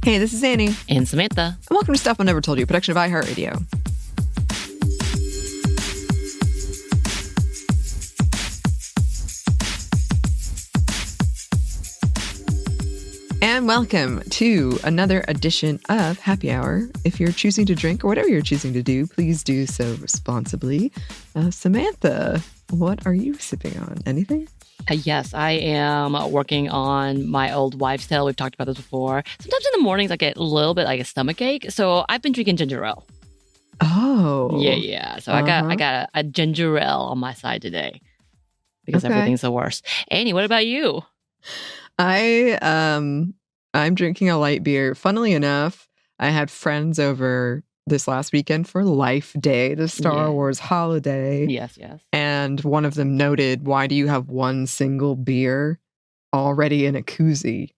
Hey, this is Anney. And Samantha. And welcome to Stuff I Never Told You, production of iHeartRadio. And welcome to another edition of Happy Hour. If you're choosing to drink or whatever you're choosing to do, please do so responsibly. Samantha, what are you sipping on? Anything? Yes, I am working on my old wives' tale. We've talked about this before. Sometimes in the mornings I get a little bit like a stomach ache, so I've been drinking ginger ale. Oh. Yeah. So I got a ginger ale on my side today because everything's the worst. Annie, what about you? I'm drinking a light beer. Funnily enough, I had friends over this last weekend for Life Day, the Star Wars holiday. Yes. And one of them noted, why do you have one single beer already in a koozie?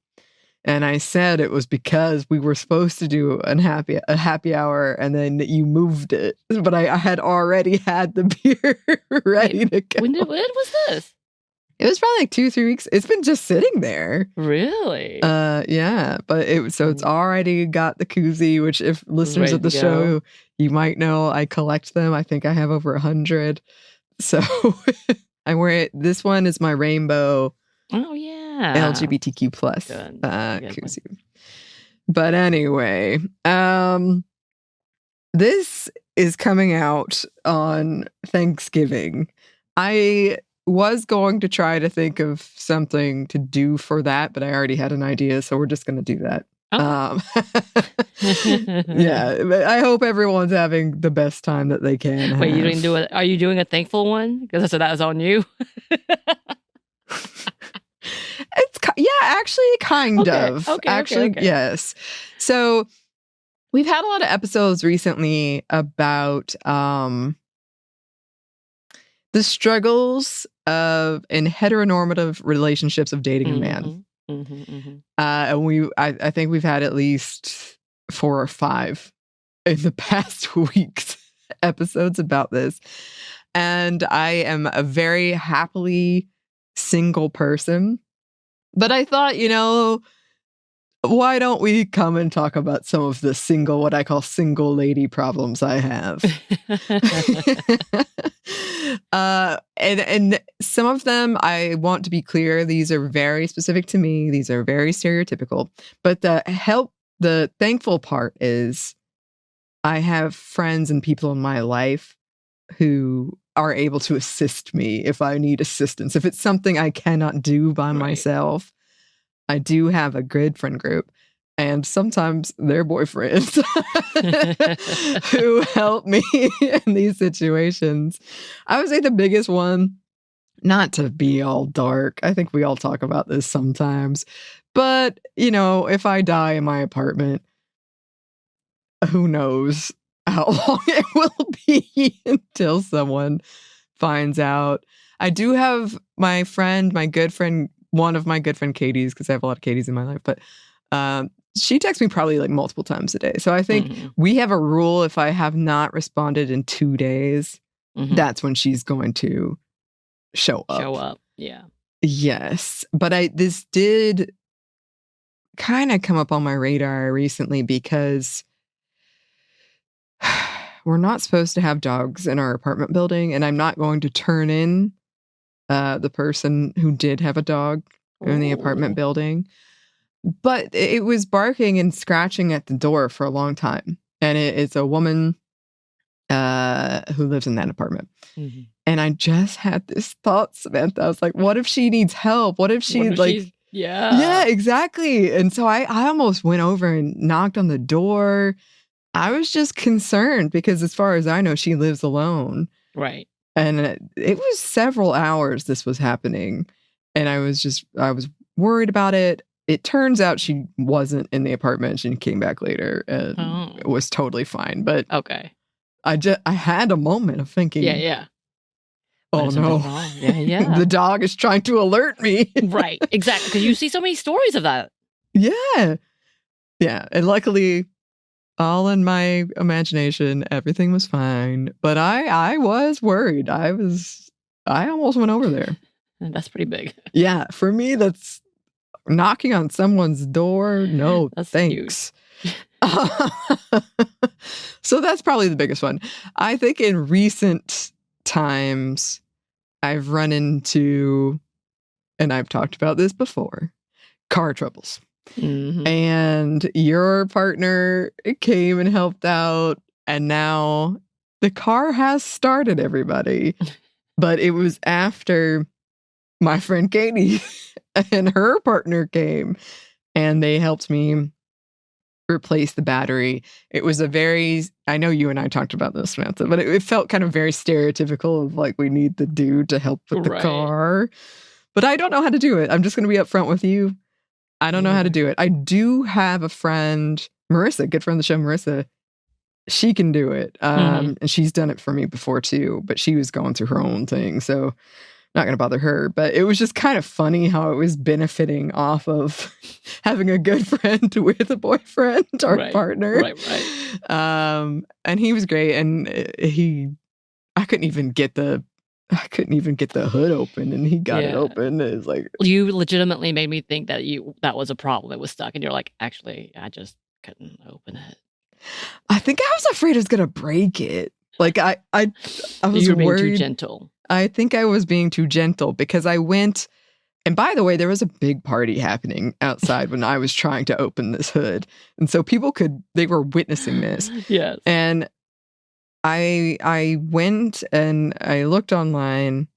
And I said it was because we were supposed to do a happy hour and then you moved it. But I had already had the beer ready to go. When was this? It was probably like 2-3 weeks. It's been just sitting there. Really? Yeah. But it's already got the koozie, which if listeners of the show, you might know I collect them. I think I have over 100. So I wear it. This one is my rainbow. Oh, yeah. LGBTQ plus koozie. But anyway, this is coming out on Thanksgiving. I was going to try to think of something to do for that, but I already had an idea, so we're just going to do that. Oh. Yeah, but I hope everyone's having the best time that they can. Wait, you didn't do it? Are you doing a thankful one? Because that was on you. Actually, kind of. Okay. Yes. So we've had a lot of episodes recently about the struggles in heteronormative relationships of dating a man. And I think we've had at least 4 or 5 in the past week's episodes about this. And I am a very happily single person. But I thought, why don't we come and talk about some of the what I call single lady problems I have? And some of them, I want to be clear, these are very specific to me. These are very stereotypical. But the thankful part is I have friends and people in my life who are able to assist me if I need assistance. If it's something I cannot do by myself, I do have a good friend group and sometimes their boyfriends who help me in these situations. I would say the biggest one, not to be all dark, I think we all talk about this sometimes, but, if I die in my apartment, who knows how long it will be until someone finds out. I do have my good friend, one of my good friend Katie's, because I have a lot of Katie's in my life, but she texts me probably like multiple times a day. So I think we have a rule: if I have not responded in 2 days, that's when she's going to show up. Yeah. Yes. But this did kind of come up on my radar recently because we're not supposed to have dogs in our apartment building, and I'm not going to turn in the person who did have a dog in the apartment building. But it was barking and scratching at the door for a long time. And it's a woman who lives in that apartment. And I just had this thought, Samantha. I was like, what if she needs help? What if she's like... Yeah, exactly. And so I almost went over and knocked on the door. I was just concerned because as far as I know, she lives alone. Right. And it was several hours this was happening. And I was worried about it. It turns out she wasn't in the apartment. She came back later and it was totally fine. But I had a moment of thinking, oh no, the dog is trying to alert me. Right, exactly. Because you see so many stories of that. Yeah. And luckily, all in my imagination, everything was fine. But I was worried. I almost went over there. That's pretty big. Yeah, for me, that's knocking on someone's door, no That's thanks. So that's probably the biggest one. I think in recent times, I've run into, and I've talked about this before, car troubles. Mm-hmm. And your partner came and helped out, and now the car has started, everybody. But it was after my friend Katie and her partner came, and they helped me replace the battery. It was a very, I know you and I talked about this, Samantha, but it felt kind of very stereotypical of like, we need the dude to help with the car. But I don't know how to do it. I'm just going to be upfront with you. I don't know how to do it. I do have a friend, Marissa, good friend of the show, Marissa. She can do it. And she's done it for me before too, but she was going through her own thing. So not going to bother her. But it was just kind of funny how it was benefiting off of having a good friend with a boyfriend or partner. Right. And he was great. And I couldn't even get the hood open, and he got it open. It was like, you legitimately made me think that was a problem. It was stuck, and you're like, actually, I just couldn't open it. I think I was afraid I was gonna break it. Like I was you were being worried. too gentle. I think I was being too gentle because I went. And by the way, there was a big party happening outside when I was trying to open this hood, and so they were witnessing this. Yes, and I went and I looked online,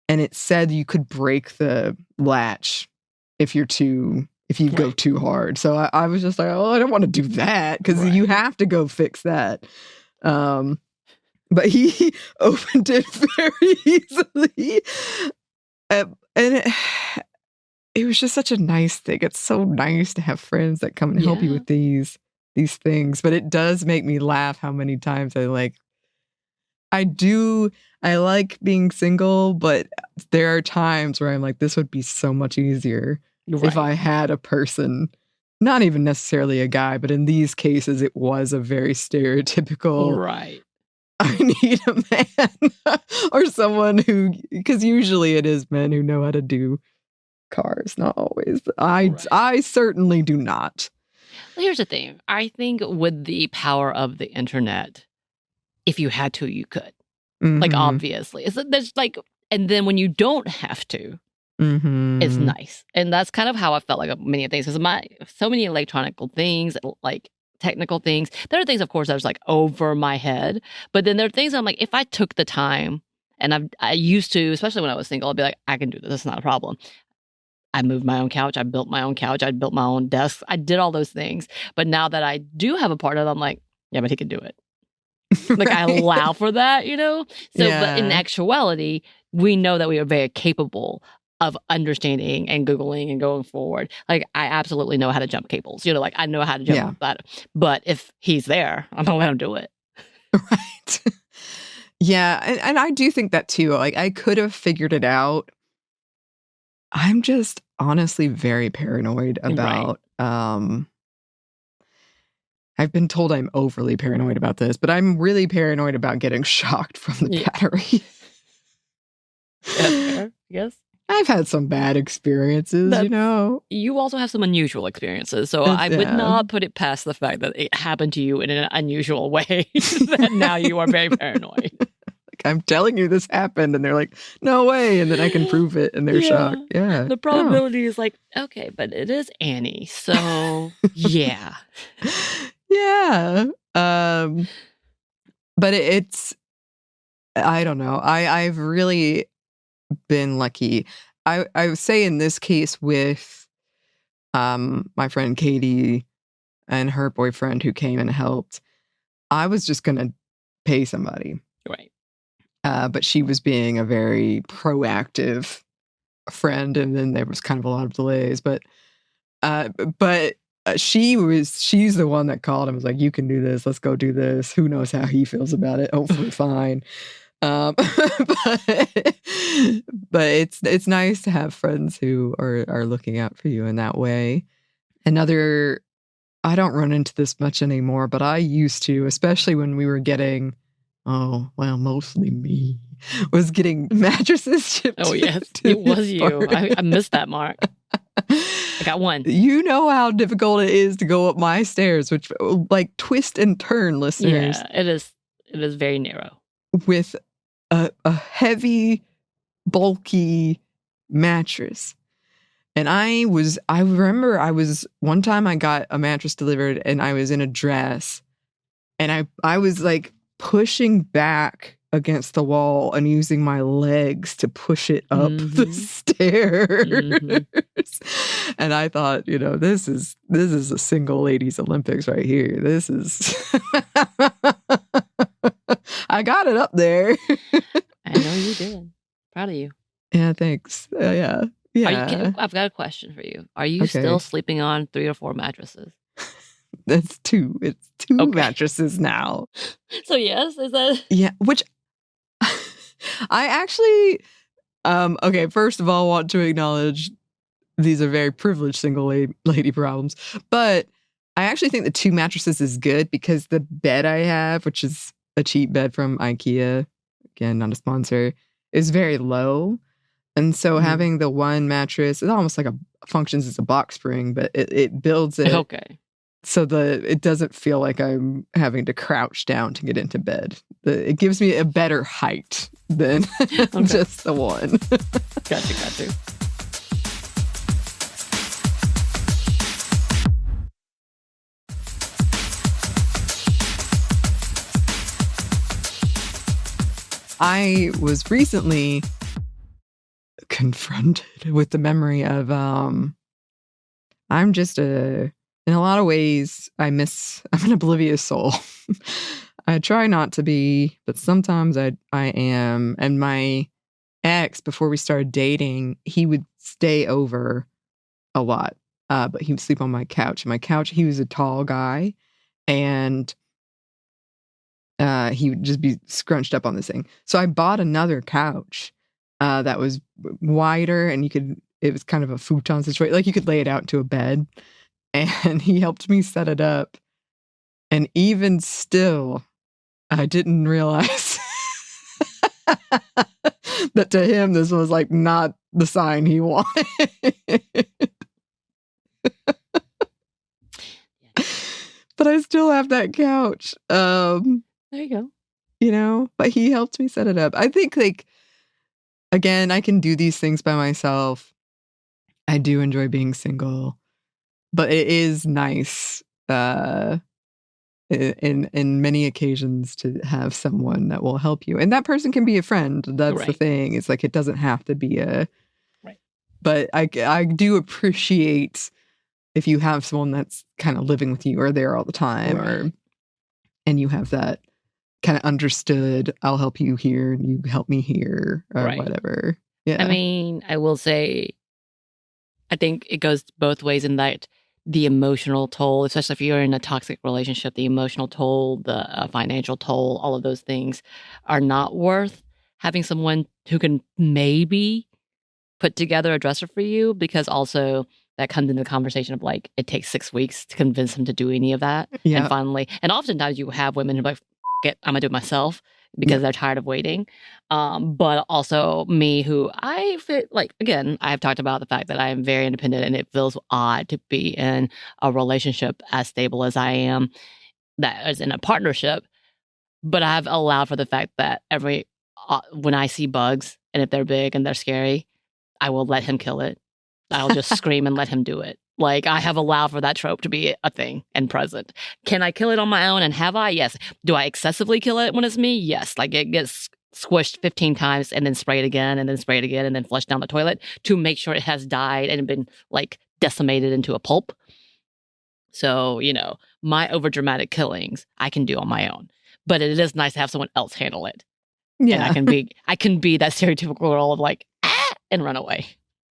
and it said you could break the latch if you go too hard. So I was just like, oh, I don't want to do that because you have to go fix that. But he opened it very easily, and it was just such a nice thing. It's so nice to have friends that come and help you with these things. But it does make me laugh how many times I like being single, but there are times where I'm like, this would be so much easier if I had a person, not even necessarily a guy, but in these cases, it was a very stereotypical, I need a man or someone who, because usually it is men who know how to do cars, not always. I certainly do not. Here's the thing. I think with the power of the internet, if you had to, you could. Like, obviously. There's like, and then when you don't have to, it's nice. And that's kind of how I felt like many things. Because so many electronical things, like technical things, there are things, of course, that was like over my head. But then there are things I'm like, if I took the time, and I used to, especially when I was single, I'd be like, I can do this. It's not a problem. I moved my own couch. I built my own couch. I built my own desk. I did all those things. But now that I do have a partner, I'm like, yeah, but he can do it. Like, I allow for that, So, but in actuality, we know that we are very capable of understanding and Googling and going forward. Like, I absolutely know how to jump cables. Like, I know how to jump that. But if he's there, I'm going to let him do it. Right. Yeah. And I do think that too. Like, I could have figured it out. I'm just honestly very paranoid about, I've been told I'm overly paranoid about this, but I'm really paranoid about getting shocked from the battery. Yes. I've had some bad experiences, You also have some unusual experiences, so I would not put it past the fact that it happened to you in an unusual way, that now you are very paranoid. Like, I'm telling you this happened, and they're like, no way, and then I can prove it, and they're shocked. Yeah. The probability is like, okay, but it is Anney, so yeah. Yeah. But it's, I don't know. I've really been lucky. I would say in this case with my friend Katie and her boyfriend who came and helped, I was just going to pay somebody. Right. But she was being a very proactive friend, and then there was kind of a lot of delays. But she's the one that called and was like, you can do this. Let's go do this. Who knows how he feels about it? Hopefully fine. But it's nice to have friends who are looking out for you in that way. I don't run into this much anymore, but I used to, especially when we were getting, mostly me, was getting mattresses shipped. Oh, yes. It was you. I missed that, Mark. I got one. You know how difficult it is to go up my stairs, which like twist and turn, listeners. Yeah, it is. It is very narrow. With a heavy, bulky mattress. And I remember one time I got a mattress delivered and I was in a dress and I was like pushing back against the wall and using my legs to push it up the stairs. And I thought, this is a single ladies Olympics right here. This is I got it up there. I know you did. Proud of you. Yeah, thanks. Yeah. I've got a question for you. Are you still sleeping on 3 or 4 mattresses? That's 2. It's 2 mattresses now. So yes, is that? Yeah, which I actually, first of all, want to acknowledge these are very privileged single lady problems. But I actually think the 2 mattresses is good because the bed I have, which is a cheap bed from IKEA, again, not a sponsor, is very low. And so having the 1 mattress, it almost like functions as a box spring, but it builds it. Okay. So it doesn't feel like I'm having to crouch down to get into bed. It gives me a better height than just the 1. Gotcha. I was recently confronted with the memory of I'm just in a lot of ways I'm an oblivious soul. I try not to be, but sometimes I am. And my ex, before we started dating, he would stay over a lot, but he would sleep on my couch. He was a tall guy, and he would just be scrunched up on this thing. So I bought another couch that was wider, and it was kind of a futon situation. Like you could lay it out into a bed, and he helped me set it up. And even still, I didn't realize that to him, this was like not the sign he wanted. But I still have that couch. There you go. But he helped me set it up. I think, like, again, I can do these things by myself. I do enjoy being single, but it is nice in many occasions to have someone that will help you. And that person can be a friend. That's the thing. It's like, it doesn't have to be but I do appreciate if you have someone that's kind of living with you or there all the time, and you have that kind of understood, I'll help you here and you help me here or whatever. Yeah. I mean, I will say, I think it goes both ways in that the emotional toll, especially if you're in a toxic relationship, the emotional toll, the financial toll, all of those things are not worth having someone who can maybe put together a dresser for you, because also that comes into the conversation of like, it takes 6 weeks to convince him to do any of that. Yeah. And finally, and oftentimes you have women who are like, I'm gonna do it myself because they're tired of waiting. But also me, who I feel like, again, I've talked about the fact that I am very independent, and it feels odd to be in a relationship as stable as I am, that is in a partnership. But I've allowed for the fact that when I see bugs, and if they're big and they're scary, I will let him kill it. I'll just scream and let him do it. Like, I have allowed for that trope to be a thing and present. Can I kill it on my own? And have I? Yes. Do I excessively kill it when it's me? Yes. Like, it gets squished 15 times and then sprayed again and then sprayed again and then flushed down the toilet to make sure it has died and been, like, decimated into a pulp. So, my overdramatic killings I can do on my own. But it is nice to have someone else handle it. Yeah. And I can be that stereotypical role of like, and run away.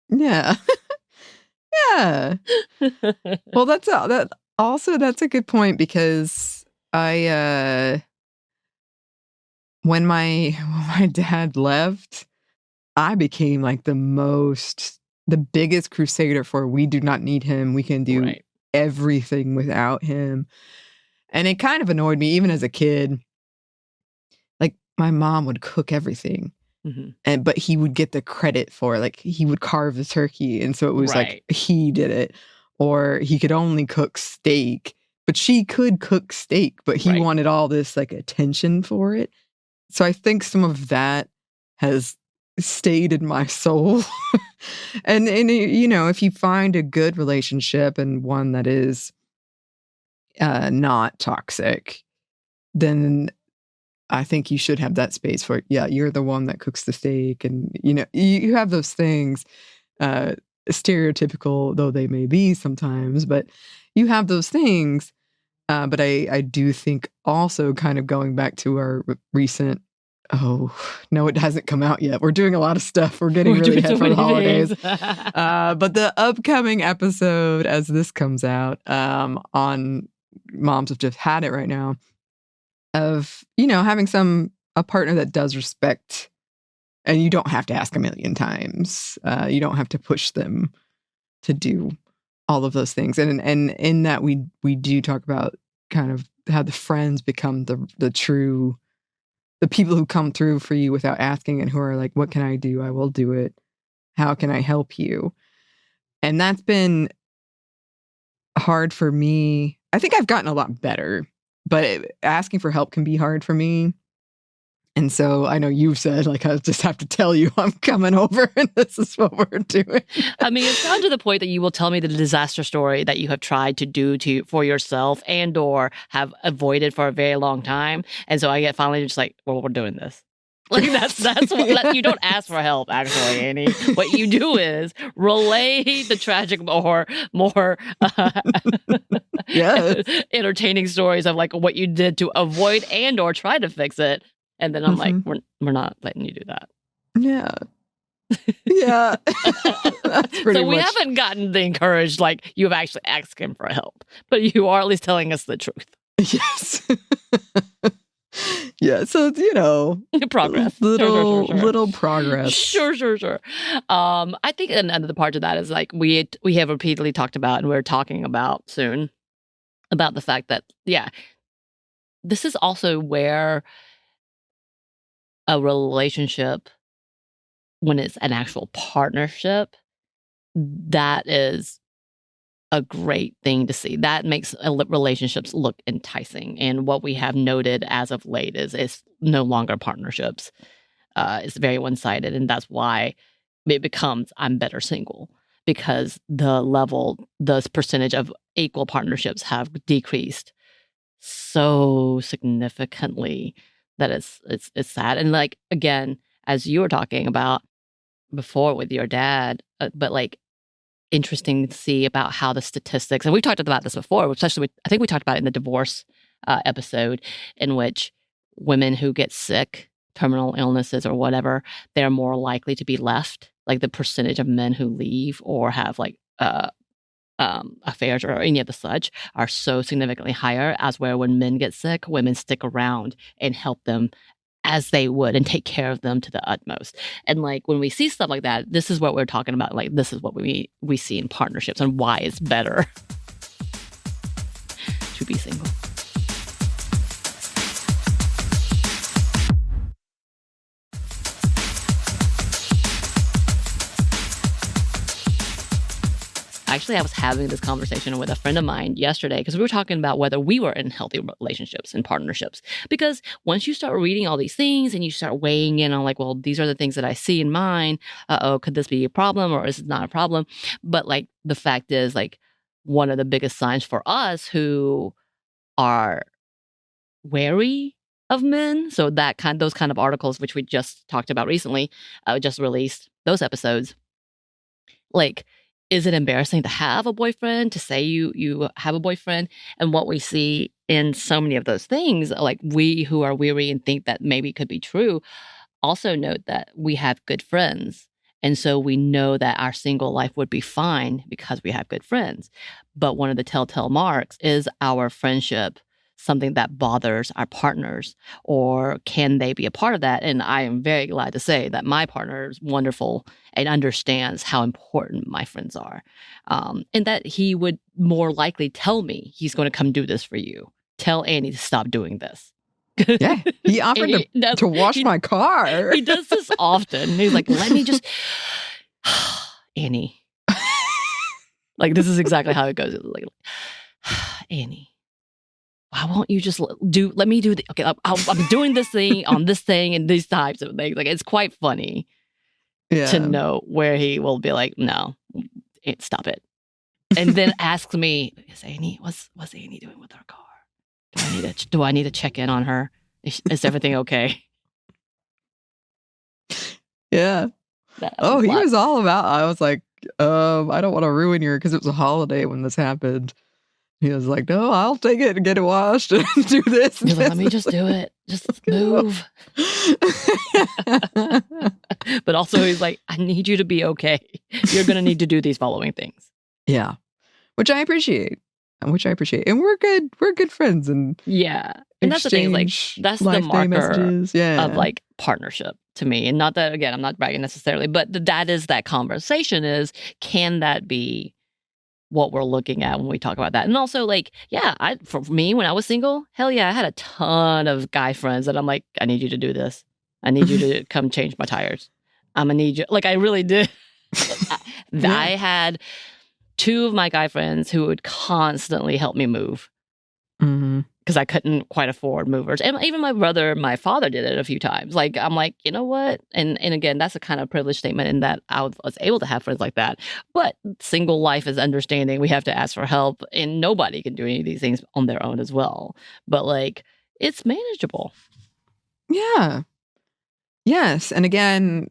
Yeah. Yeah. Well, that's a good point, because when my dad left, I became like the biggest crusader for, we do not need him. We can do everything without him. And it kind of annoyed me even as a kid. Like, my mom would cook everything. but he would get the credit for, like, he would carve the turkey, and so it was like he did it. Or he could only cook steak, but she could cook steak, but he wanted all this like attention for it. So I think some of that has stayed in my soul. and you know, if you find a good relationship and one that is not toxic, then I think you should have that space for, yeah, you're the one that cooks the steak, and you know, you have those things, stereotypical though they may be sometimes, but you have those things. But I do think also, kind of going back to our recent, oh no, it hasn't come out yet. We're doing a lot of stuff. We're getting really ahead for the holidays. But the upcoming episode, as this comes out, on Moms Have Just Had It right now, of, you know, having a partner that does respect. And you don't have to ask a million times. You don't have to push them to do all of those things. And in that, we do talk about kind of how the friends become the true, the people who come through for you without asking, and who are like, what can I do? I will do it. How can I help you? And that's been hard for me. I think I've gotten a lot better, but asking for help can be hard for me. And so I know you've said, like, I just have to tell you I'm coming over and this is what we're doing. I mean, it's down to the point that you will tell me the disaster story that you have tried to do for yourself and or have avoided for a very long time. And so I get finally just like, well, we're doing this. Like that's what you don't ask for help, actually, Annie. What you do is relay the tragic or more entertaining stories of like what you did to avoid and or try to fix it. And then I'm like, we're not letting you do that. Yeah. Yeah. That's pretty so we much. haven't gotten the encouraged, like, you've actually asked him for help. But you are at least telling us the truth. Yes. Yeah. So, you know. Progress. Little progress. Sure. I think another part of that is, like, we have repeatedly talked about, and we're talking about soon, about the fact that, yeah, this is also where a relationship, when it's an actual partnership, that is a great thing to see. That makes relationships look enticing. And what we have noted as of late is it's no longer partnerships. It's very one-sided. And that's why it becomes, I'm better single, because the percentage of equal partnerships have decreased so significantly that it's sad. And like, again, as you were talking about before with your dad, but like, interesting to see about how the statistics, and we've talked about this before, especially I think we talked about it in the divorce episode, in which women who get sick, terminal illnesses or whatever, they're more likely to be left. Like the percentage of men who leave or have like affairs or any of the such are so significantly higher, as where when men get sick, women stick around and help them as they would and take care of them to the utmost. And like when we see stuff like that, this is what we're talking about. Like this is what we see in partnerships and why it's better to be single. Actually, I was having this conversation with a friend of mine yesterday because we were talking about whether we were in healthy relationships and partnerships. Because once you start reading all these things and you start weighing in on like, well, these are the things that I see in mine. Could this be a problem or is it not a problem? But like the fact is, like, one of the biggest signs for us who are wary of men. So those kind of articles, which we just talked about recently, just released those episodes. Like, is it embarrassing to have a boyfriend, to say you have a boyfriend? And what we see in so many of those things, like we who are weary and think that maybe could be true, also note that we have good friends. And so we know that our single life would be fine because we have good friends. But one of the telltale marks is our friendship something that bothers our partners, or can they be a part of that? And I am very glad to say that my partner is wonderful and understands how important my friends are. And that he would more likely tell me he's going to come do this for you. Tell Anney to stop doing this. Yeah, he offered to wash my car. He does this often. He's like, let me just... Anney. Like, this is exactly how it goes. Like, Anney, why won't you just let me do the... Okay, I'm doing this thing on this thing and these types of things. Like, it's quite funny to know where he will be like, no, stop it. And then asks me, what's Anney doing with her car? Do I need to check in on her? Is everything okay? Yeah. He was all about, I was like, I don't want to ruin your, because it was a holiday when this happened. He was like, no, I'll take it and get it washed and do this. He's like, let me just do it. Just move. But also he's like, I need you to be okay. You're going to need to do these following things. Yeah. Which I appreciate. And we're good friends. And yeah. And that's the thing, like, that's the marker of like partnership to me. And not that, again, I'm not bragging necessarily, but that is that conversation is, can that be what we're looking at when we talk about that? And also, like, yeah, for me, when I was single, hell yeah, I had a ton of guy friends that I'm like, I need you to do this. I need you to come change my tires. I'm gonna need you. Like, I really did. I had 2 of my guy friends who would constantly help me move. Because I couldn't quite afford movers. And even my father did it a few times. Like, I'm like, you know what? And again, that's a kind of privileged statement in that I was able to have friends like that. But single life is understanding. We have to ask for help. And nobody can do any of these things on their own as well. But, like, it's manageable. Yeah. Yes. And again,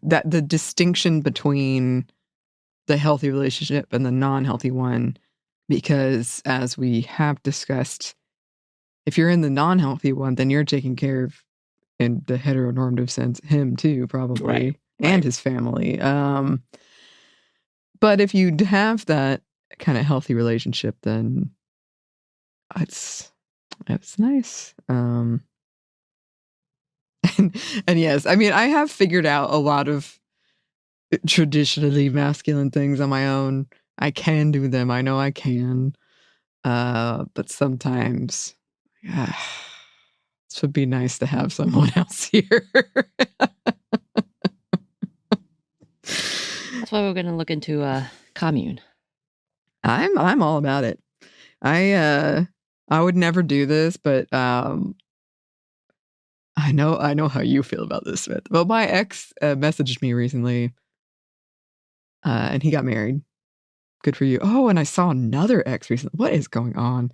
that the distinction between the healthy relationship and the non-healthy one, because as we have discussed, if you're in the non-healthy one, then you're taking care of, in the heteronormative sense, him too, probably, and his family. But if you have that kind of healthy relationship, then it's nice. And yes, I mean, I have figured out a lot of traditionally masculine things on my own. I can do them. I know I can. But sometimes, this would be nice to have someone else here. That's why we're going to look into a commune. I'm all about it. I would never do this, but I know how you feel about this, Smith. Well, my ex messaged me recently, and he got married. Good for you. Oh, and I saw another ex recently. What is going on?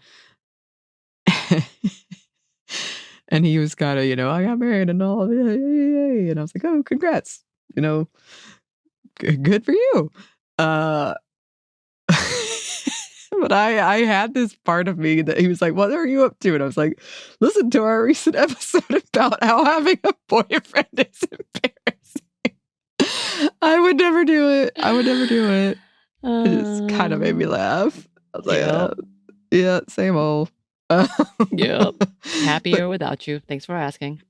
And he was kind of, I got married and all. Yay. And I was like, oh, congrats. Good for you. But I had this part of me that he was like, what are you up to? And I was like, listen to our recent episode about how having a boyfriend is embarrassing. I would never do it. It just kind of made me laugh. I was like, yeah, same old. Yep. Happier without you. Thanks for asking.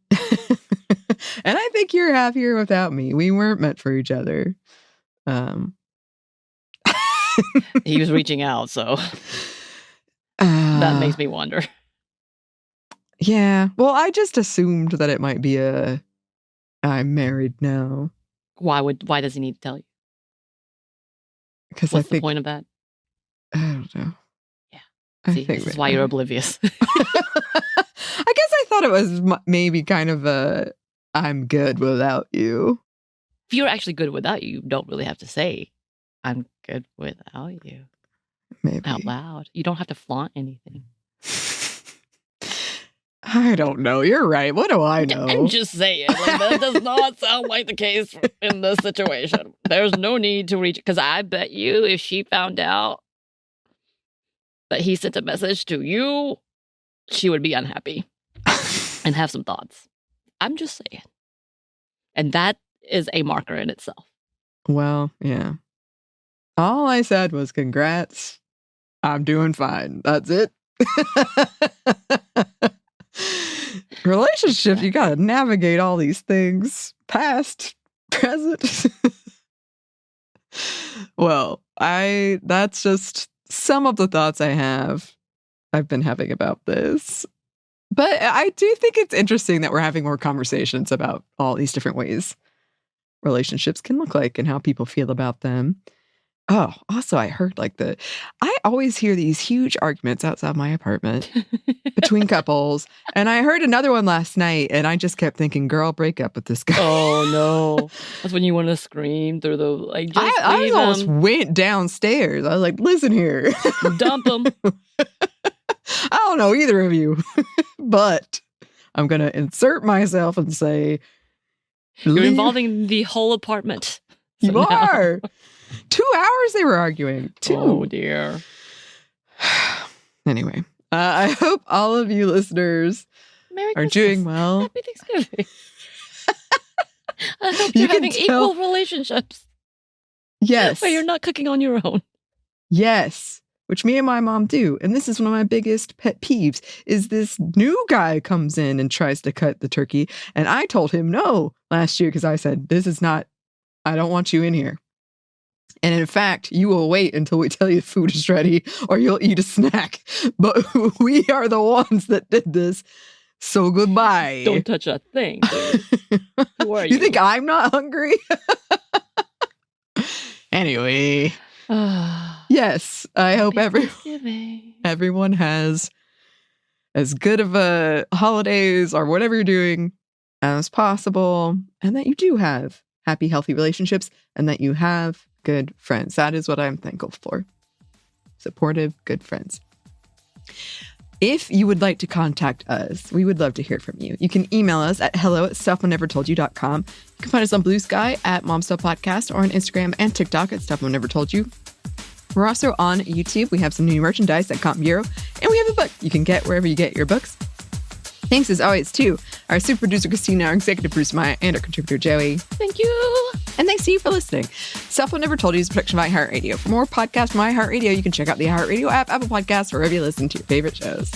And I think you're happier without me. We weren't meant for each other. He was reaching out, so that makes me wonder. Yeah. Well, I just assumed that it might be I'm married now. Why does he need to tell you? Because what's the point of that? I don't know. Yeah. See, this is why you're oblivious. I guess I thought it was maybe kind of I'm good without you. If you're actually good without you, you don't really have to say, I'm good without you. Maybe. Out loud. You don't have to flaunt anything. I don't know. You're right. What do I know? I'm just saying. Like, that does not sound like the case in this situation. There's no need to reach. Because I bet you if she found out that he sent a message to you, she would be unhappy and have some thoughts. I'm just saying. And that is a marker in itself. Well, yeah. All I said was congrats. I'm doing fine. That's it. Relationships, you gotta navigate all these things. Past, present. Well, that's just some of the thoughts I've been having about this. But I do think it's interesting that we're having more conversations about all these different ways relationships can look like and how people feel about them. Oh, also, I heard I always hear these huge arguments outside my apartment between couples. And I heard another one last night and I just kept thinking, girl, break up with this guy. Oh, no. That's when you want to scream through the, like, just I almost went downstairs. I was like, listen here. Dump him. I don't know either of you, but I'm going to insert myself and say, you're involving the whole apartment. So you are. 2 hours they were arguing. 2. Oh, dear. Anyway, I hope all of you listeners are doing well. Happy Thanksgiving. I hope you're having equal relationships. Yes. Where you're not cooking on your own. Yes. Which me and my mom do. And this is one of my biggest pet peeves, is this new guy comes in and tries to cut the turkey. And I told him no last year because I said, I don't want you in here. And in fact, you will wait until we tell you the food is ready or you'll eat a snack. But we are the ones that did this. So goodbye. Don't touch a thing, dude. Who are you? You think I'm not hungry? Anyway. Yes, I hope everyone has as good of a holidays or whatever you're doing as possible, and that you do have happy, healthy relationships, and that you have good friends. That is what I'm thankful for. Supportive, good friends. If you would like to contact us, we would love to hear from you. You can email us at hello@stuffmonevertoldyou.com. You can find us on Blue Sky at Momstuff Podcast or on Instagram and TikTok at Stuff Mom Never Told You. We're also on YouTube. We have some new merchandise at Comp Bureau, and we have a book you can get wherever you get your books. Thanks as always to our super producer Christina, our executive producer Maya, and our contributor Joey. Thank you. And thanks to you for listening. Stuff Mom Never Told You is a production of iHeartRadio. For more podcasts from iHeartRadio, you can check out the iHeartRadio app, Apple Podcasts, or wherever you listen to your favorite shows.